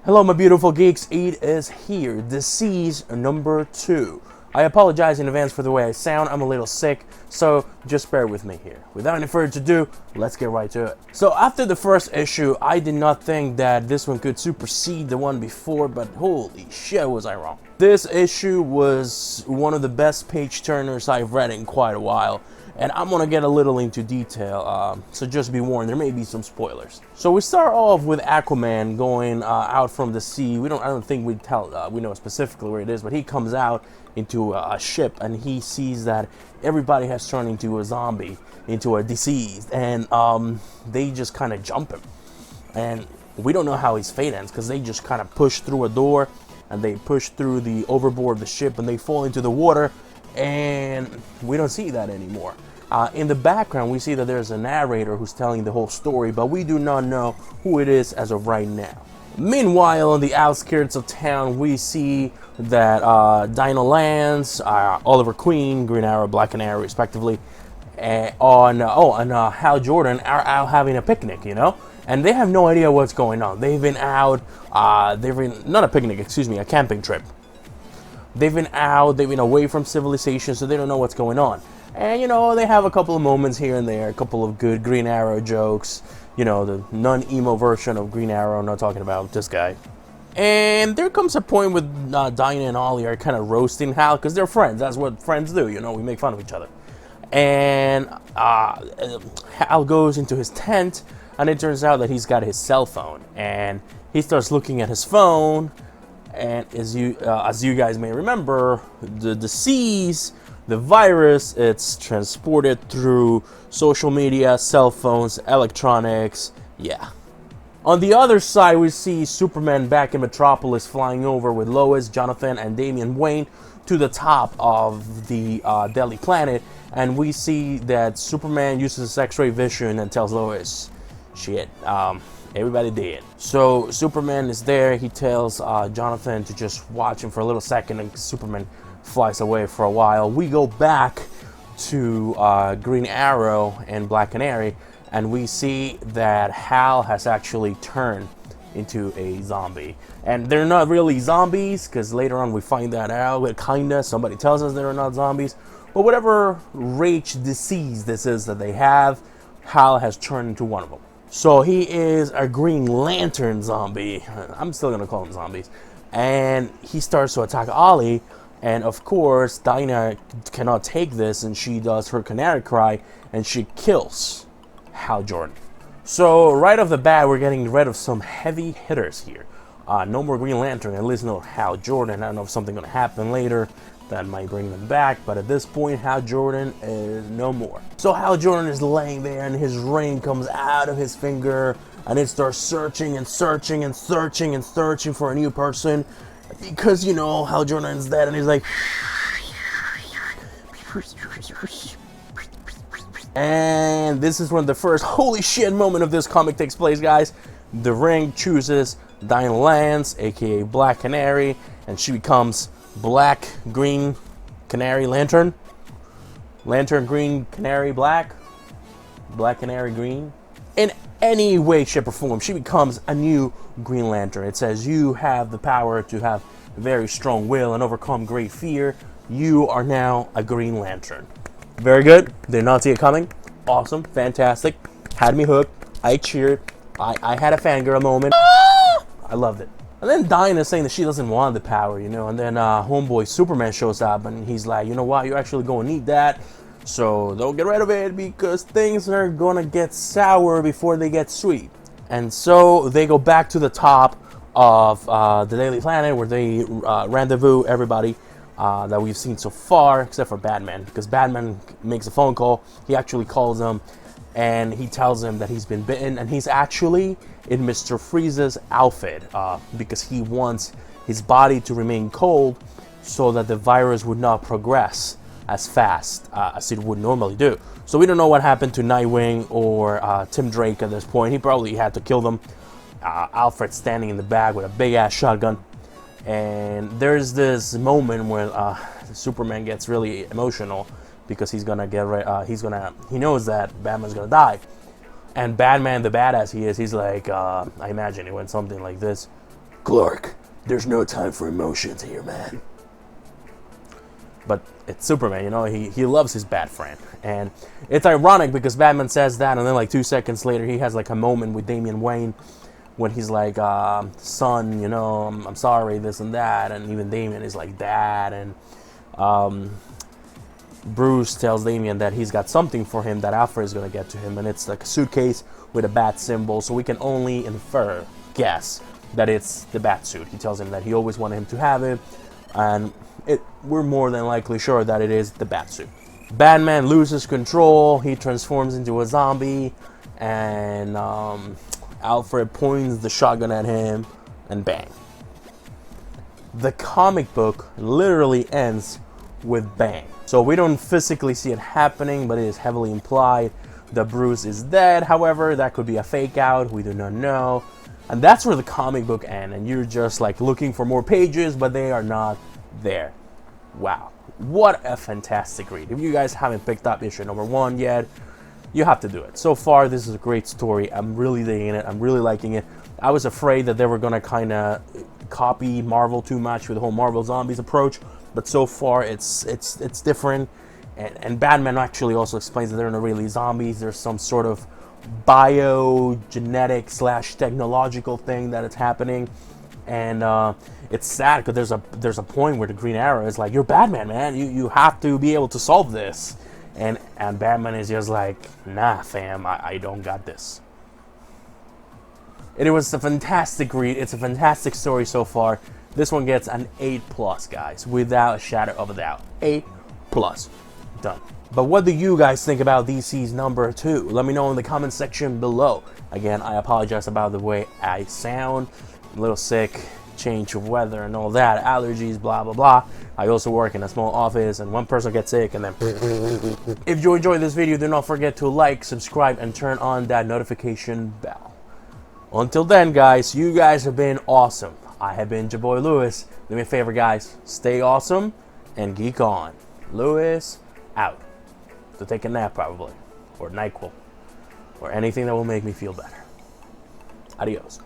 Hello my beautiful geeks, it is here, DCeased number 2. I apologize in advance for the way I sound, I'm a little sick, so just bear with me here. Without any further ado, let's get right to it. So after the first issue, I did not think that this one could supersede the one before, but holy shit was I wrong. This issue was one of the best page turners I've read in quite a while. And I'm gonna get a little into detail, so just be warned, there may be some spoilers. So we start off with Aquaman going out from the sea. I don't think we know specifically where it is, but he comes out into a ship and he sees that everybody has turned into a zombie, into a DCeased, and they just kind of jump him. And we don't know how his fate ends because they just kind of push through a door and they push through the overboard of the ship and they fall into the water. And we don't see that anymore. In the background, we see that there's a narrator who's telling the whole story, but we do not know who it is as of right now. Meanwhile, on the outskirts of town, we see that Dinah Lance, Oliver Queen, Green Arrow, Black Canary, respectively, and Hal Jordan are out having a picnic, you know? And they have no idea what's going on. They've been out, not a picnic, excuse me, a camping trip. They've been out, they've been away from civilization, so they don't know what's going on. And, you know, they have a couple of moments here and there, a couple of good Green Arrow jokes. You know, the non-emo version of Green Arrow, I'm not talking about this guy. And there comes a point with Dinah and Ollie are kind of roasting Hal, because they're friends. That's what friends do, you know, we make fun of each other. And Hal goes into his tent, and it turns out that he's got his cell phone. And he starts looking at his phone. And as you guys may remember, the disease, the virus, it's transported through social media, cell phones, electronics, yeah. On the other side, we see Superman back in Metropolis flying over with Lois, Jonathan, and Damian Wayne to the top of the Daily Planet. And we see that Superman uses X-ray vision and tells Lois, shit, everybody did. So Superman is there. He tells Jonathan to just watch him for a little second, and Superman flies away for a while. We go back to Green Arrow and Black Canary, and we see that Hal has actually turned into a zombie. And they're not really zombies, because later on we find that out. Kinda, somebody tells us they're not zombies. But whatever rage disease this is that they have, Hal has turned into one of them. So he is a Green Lantern zombie. I'm still gonna call them zombies. And he starts to attack Ollie. And of course, Dinah cannot take this, and she does her canary cry, and she kills Hal Jordan. So right off the bat, we're getting rid of some heavy hitters here. No more Green Lantern, at least no Hal Jordan. I don't know if something's gonna happen later that might bring them back, but at this point, Hal Jordan is no more. So Hal Jordan is laying there, and his ring comes out of his finger, and it starts searching and searching and searching and searching for a new person, because, you know, Hal Jordan is dead, and he's like, and this is when the first holy shit moment of this comic takes place, guys. The ring chooses Dinah Lance, aka Black Canary, and she becomes Black, Green, Canary, Lantern. Lantern, Green, Canary, Black. Black, Canary, Green. In any way, shape, or form, she becomes a new Green Lantern. It says you have the power to have very strong will and overcome great fear. You are now a Green Lantern. Very good. Did not see it coming. Awesome. Fantastic. Had me hooked. I cheered. I had a fangirl moment. I loved it. And then Dinah is saying that she doesn't want the power, you know, and then homeboy Superman shows up, and he's like, you know what, you're actually going to need that, so don't get rid of it, because things are going to get sour before they get sweet. And so they go back to the top of the Daily Planet, where they rendezvous everybody that we've seen so far, except for Batman, because Batman makes a phone call. He actually calls them, and he tells him that he's been bitten, and he's actually in Mr. Freeze's outfit, because he wants his body to remain cold so that the virus would not progress as fast as it would normally do. So we don't know what happened to Nightwing or Tim Drake at this point. He probably had to kill them. Alfred's standing in the back with a big ass shotgun, and there's this moment where Superman gets really emotional, because he's gonna he knows that Batman's gonna die, And Batman, the badass he is, he's like, I imagine it went something like this. Clark, there's no time for emotions here, man. But it's Superman, you know, he loves his bat friend. And it's ironic because Batman says that, and then like 2 seconds later he has like a moment with Damian Wayne when he's like, son, you know, I'm sorry, this and that. And even Damian is like, dad. And Bruce tells Damian that he's got something for him that Alfred is going to get to him. And it's like a suitcase with a bat symbol. So we can only guess that it's the bat suit. He tells him that he always wanted him to have it. And we're more than likely sure that it is the bat suit. Batman loses control. He transforms into a zombie. And Alfred points the shotgun at him. And bang. The comic book literally ends with bang. So we don't physically see it happening, but it is heavily implied that Bruce is dead. However, that could be a fake out. We do not know. And that's where the comic book ends. And you're just like looking for more pages, but they are not there. Wow. What a fantastic read. If you guys haven't picked up issue number 1 yet, you have to do it. So far, this is a great story. I'm really digging it. I'm really liking it. I was afraid that they were going to kind of copy Marvel too much with the whole Marvel Zombies approach. But so far, it's different. And Batman actually also explains that they're not really zombies. There's some sort of biogenetic / technological thing that is happening. And it's sad because there's a point where the Green Arrow is like, you're Batman, man. You have to be able to solve this. And Batman is just like, nah, fam, I don't got this. It was a fantastic read. It's a fantastic story so far. This one gets an 8+, guys, without a shadow of a doubt. 8+. Done. But what do you guys think about DCeased number 2? Let me know in the comment section below. Again, I apologize about the way I sound. I'm a little sick, change of weather and all that, allergies, blah, blah, blah. I also work in a small office and one person gets sick and then... If you enjoyed this video, do not forget to like, subscribe, and turn on that notification bell. Until then, guys, you guys have been awesome. I have been your boy Lewis. Do me a favor, guys. Stay awesome and geek on. Lewis, out. To take a nap, probably. Or NyQuil. Or anything that will make me feel better. Adios.